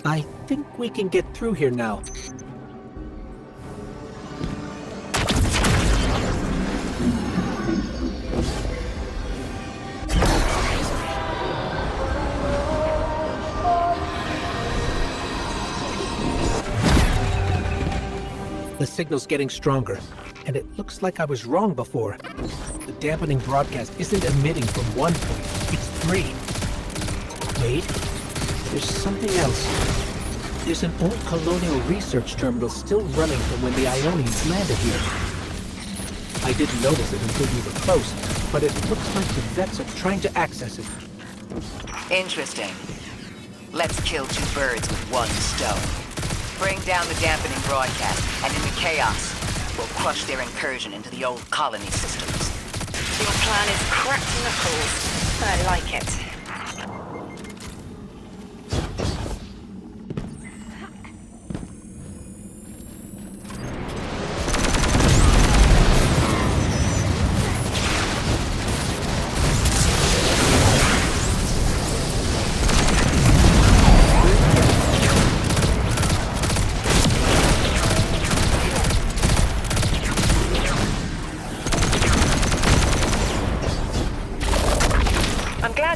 I think we can get through here now. The signal's getting stronger, and it looks like I was wrong before. The dampening broadcast isn't emitting from one point, it's three. Wait, there's something else. There's an old colonial research terminal still running from when the Ionians landed here. I didn't notice it until we were close, but it looks like the vets are trying to access it. Interesting. Let's kill two birds with one stone. Bring down the dampening broadcast, and in the chaos, we'll crush their incursion into the old colony systems. Your plan is cracked knuckles. I like it.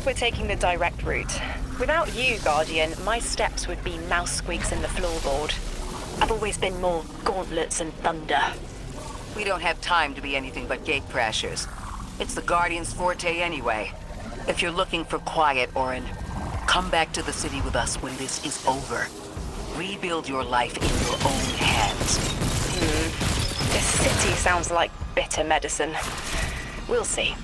We're taking the direct route. Without you, Guardian, my steps would be mouse squeaks in the floorboard. I've always been more gauntlets and thunder. We don't have time to be anything but gate crashers. It's the Guardian's forte anyway. If you're looking for quiet, Orin, come back to the city with us when this is over. Rebuild your life in your own hands. This city sounds like bitter medicine. We'll see.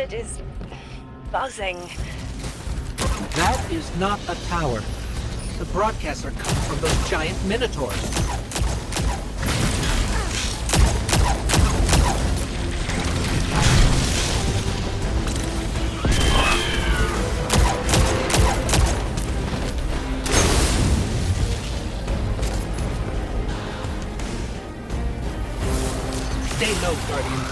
Is buzzing. That is not a tower. The broadcasts are coming from those giant minotaurs. Stay low, Guardian.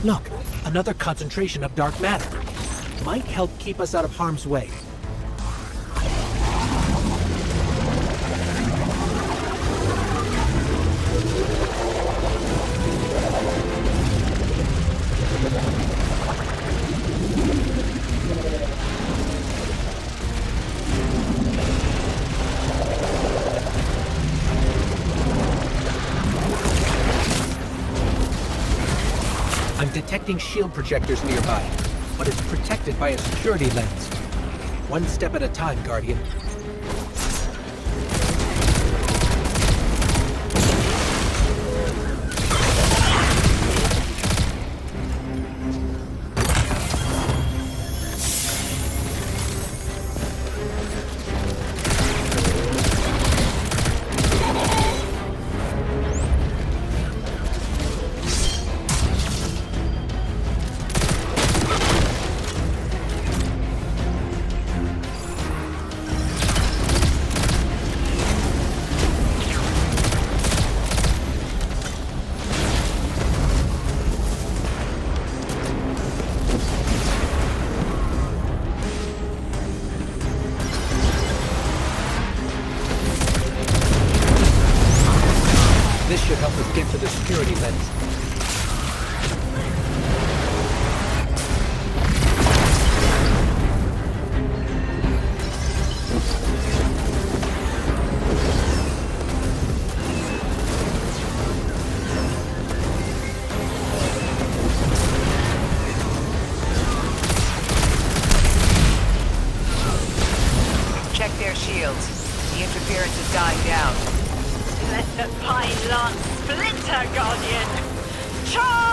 Look, another concentration of dark matter. Might help keep us out of harm's way. I'm detecting shield projectors nearby, but it's protected by a security lens. One step at a time, Guardian. This should help us get to the security lens. Check their shields. The interference is dying down. Let the pylon splinter, Guardian! Charge!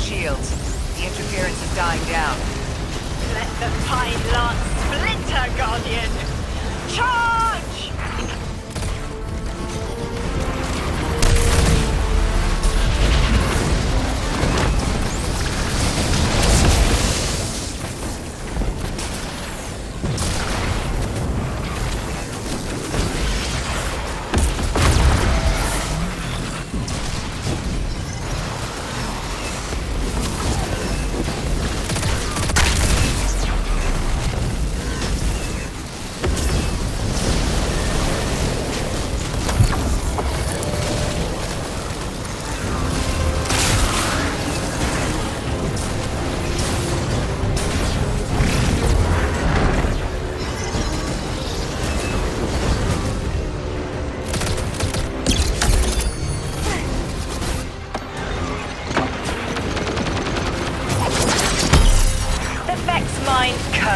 shields. The interference is dying down. Let the pylon splinter, Guardian! Charge!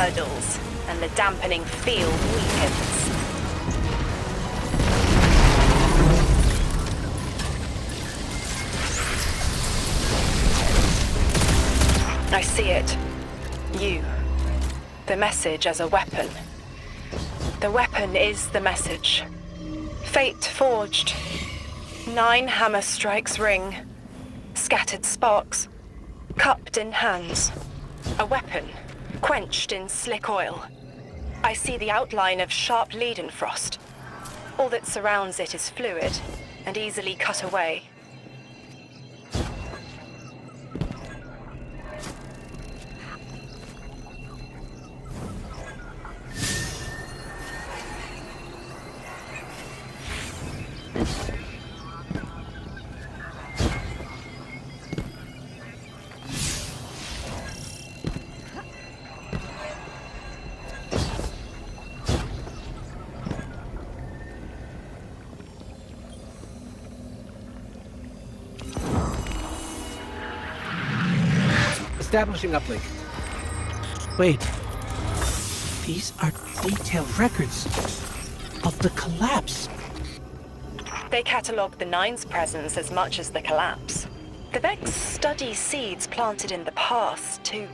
curdles, and the dampening field weakens. I see it. You. The message as a weapon. The weapon is the message. Fate forged. 9 hammer strikes ring. Scattered sparks. Cupped in hands. A weapon. Quenched in slick oil. I see the outline of sharp Leidenfrost. All that surrounds it is fluid and easily cut away. Establishing uplink. Wait. These are detailed records of the collapse. They catalogue the Nine's presence as much as the collapse. The Vex study seeds planted in the past to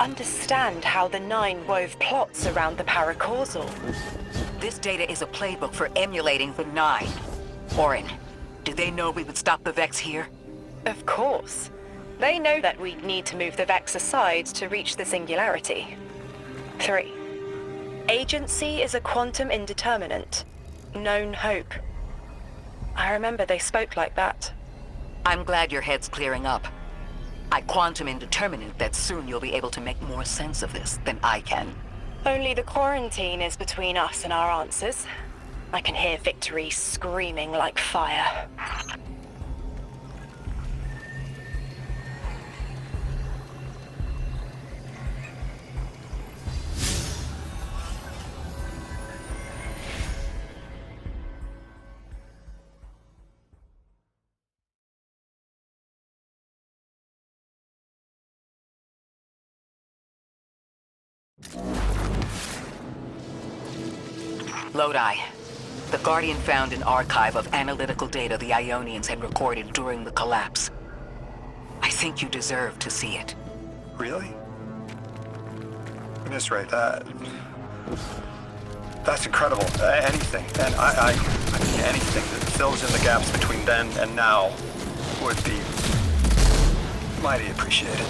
understand how the Nine wove plots around the paracausal. This data is a playbook for emulating the Nine. Orin, did they know we would stop the Vex here? Of course. They know that we need to move the Vex aside to reach the singularity. 3. Agency is a quantum indeterminate. Known hope. I remember they spoke like that. I'm glad your head's clearing up. I quantum indeterminate that soon you'll be able to make more sense of this than I can. Only the quarantine is between us and our answers. I can hear victory screaming like fire. Lodi. The Guardian found an archive of analytical data the Ionians had recorded during the collapse. I think you deserve to see it. Really? Miss Ray, that's incredible. Anything, and I mean anything that fills in the gaps between then and now would be mighty appreciated.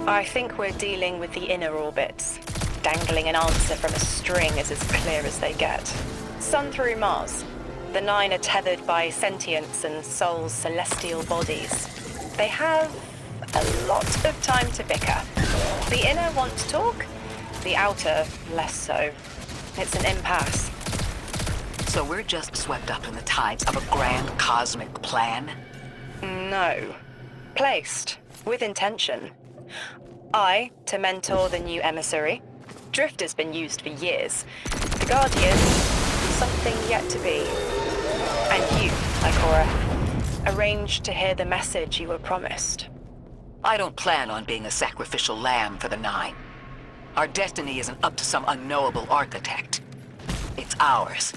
I think we're dealing with the inner orbits. Dangling an answer from a string is as clear as they get. Sun through Mars. The Nine are tethered by sentience and Sol's celestial bodies. They have a lot of time to bicker. The inner want to talk, the outer less so. It's an impasse. So we're just swept up in the tides of a grand cosmic plan? No. Placed. With intention. I, to mentor the new emissary. Drifter's been used for years. The Guardian, something yet to be. And you, Ikora, arranged to hear the message you were promised. I don't plan on being a sacrificial lamb for the Nine. Our destiny isn't up to some unknowable architect. It's ours.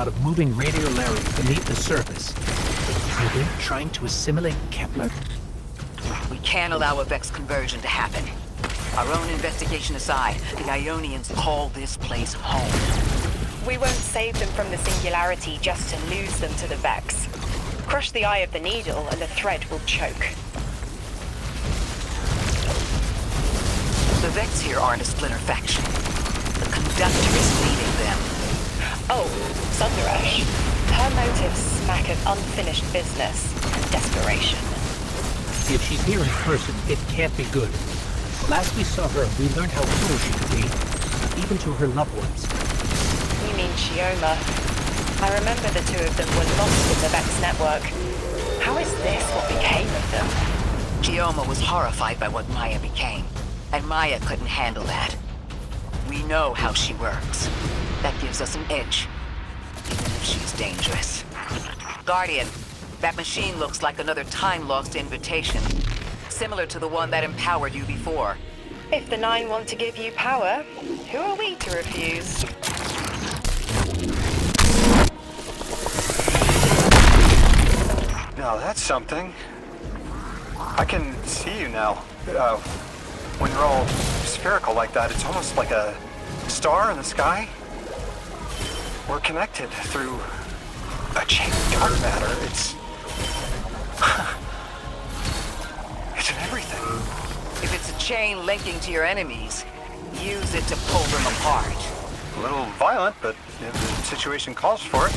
lot of moving radiolarity beneath the surface. Are they trying to assimilate Kepler? We can't allow a Vex conversion to happen. Our own investigation aside, the Ionians call this place home. We won't save them from the singularity just to lose them to the Vex. Crush the eye of the needle and the thread will choke. The Vex here aren't a splinter faction. The conductor is leading them. Oh, Sundaresh. Her motives smack of unfinished business and desperation. If she's here in person, it can't be good. Last we saw her, we learned how cruel she could be, even to her loved ones. You mean Shioma? I remember the two of them were lost in the Vex network. How is this what became of them? Shioma was horrified by what Maya became, and Maya couldn't handle that. We know how she works. That gives us an edge, even if she's dangerous. Guardian, that machine looks like another time-lost invitation, similar to the one that empowered you before. If the Nine want to give you power, who are we to refuse? Now that's something. I can see you now. When you're all spherical like that, it's almost like a star in the sky. We're connected through a chain of dark matter. It's in everything. If it's a chain linking to your enemies, use it to pull them apart. A little violent, but if the situation calls for it.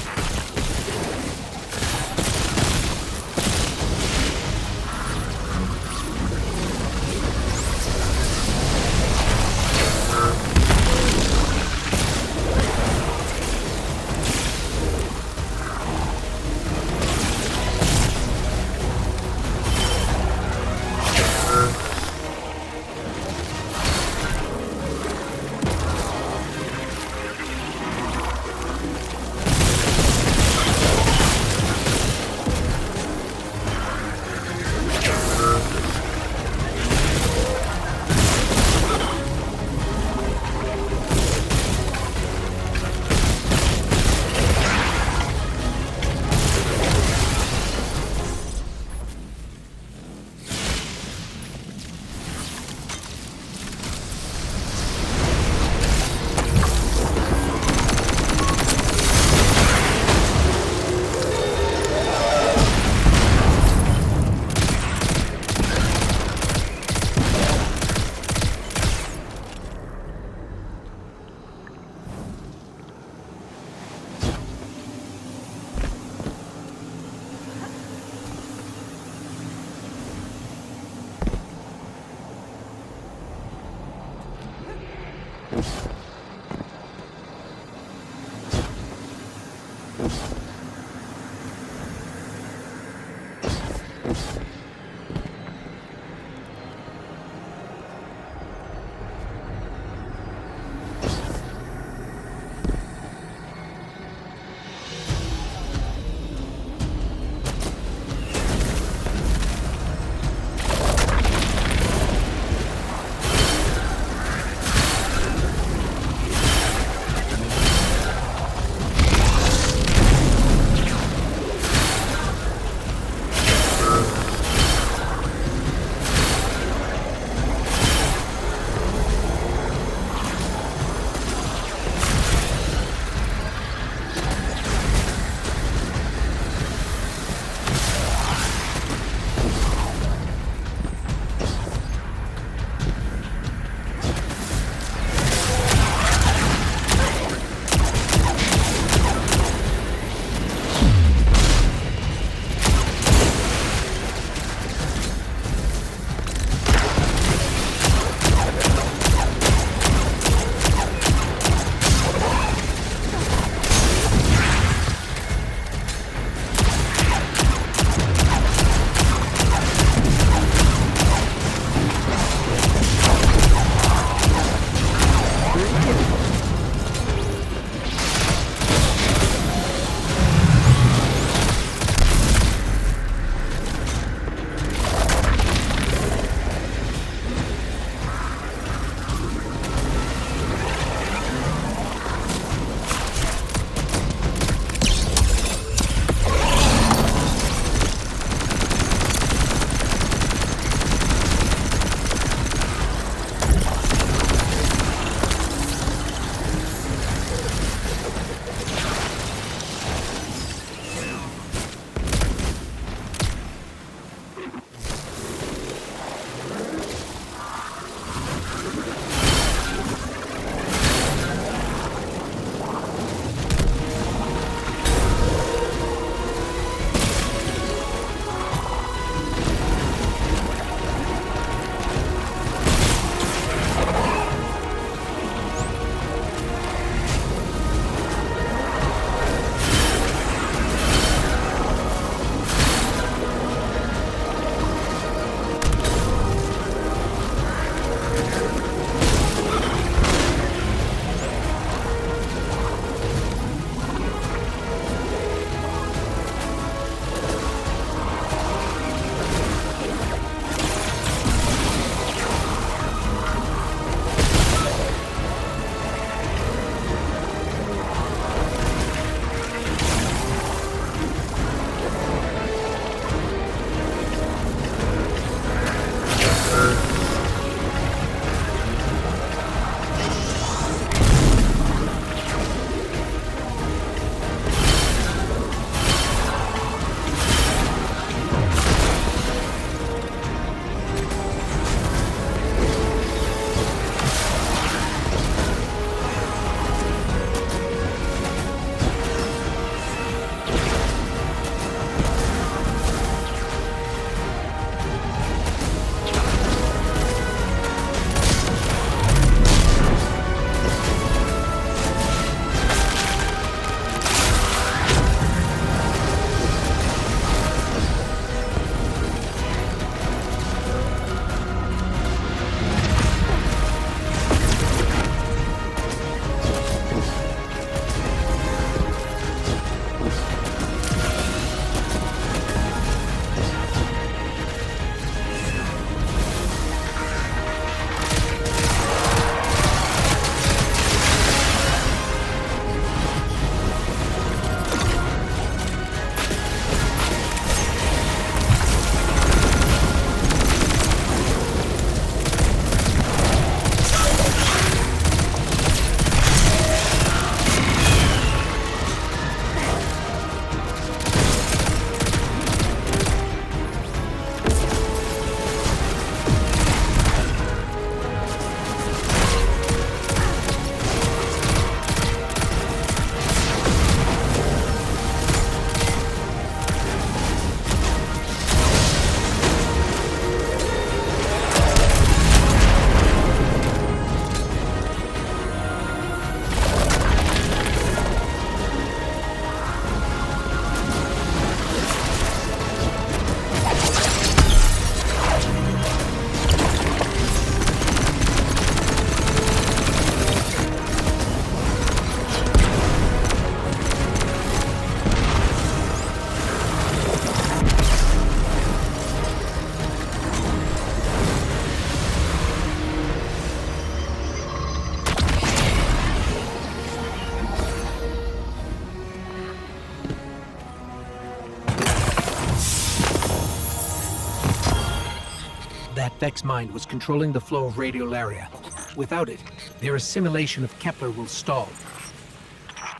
That Vex mind was controlling the flow of radiolaria. Without it, their assimilation of Kepler will stall.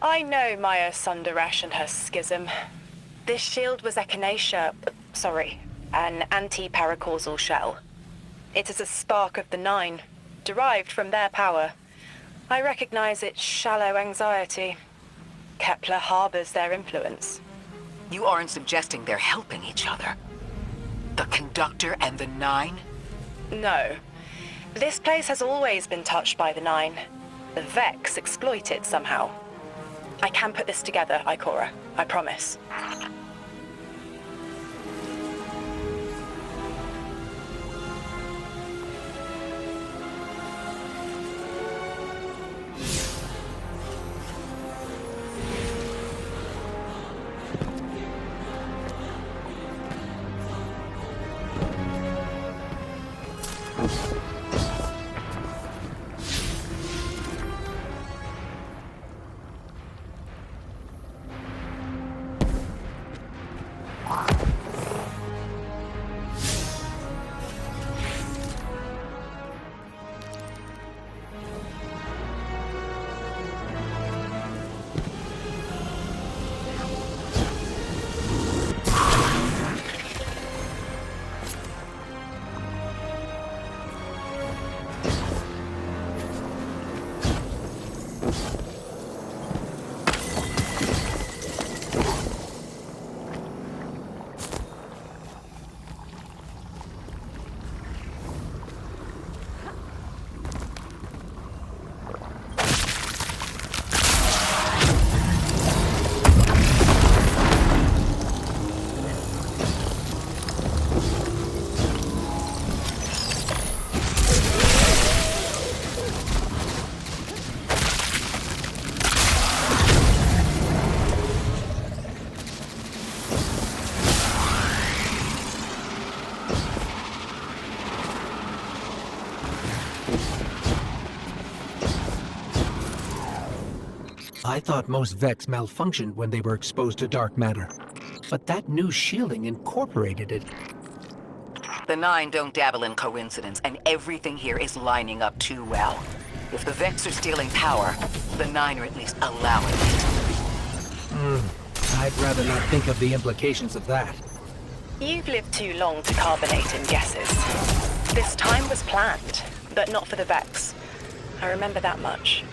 I know Maya Sundaresh and her schism. This shield was echinacea, sorry, an anti-paracausal shell. It is a spark of the Nine, derived from their power. I recognize its shallow anxiety. Kepler harbors their influence. You aren't suggesting they're helping each other? The Conductor and the Nine? No. This place has always been touched by the Nine. The Vex exploit it somehow. I can put this together, Ikora. I promise. I thought most Vex malfunctioned when they were exposed to dark matter. But that new shielding incorporated it. The Nine don't dabble in coincidence, and everything here is lining up too well. If the Vex are stealing power, the Nine are at least allowing it. I'd rather not think of the implications of that. You've lived too long to carbonate in guesses. This time was planned, but not for the Vex. I remember that much.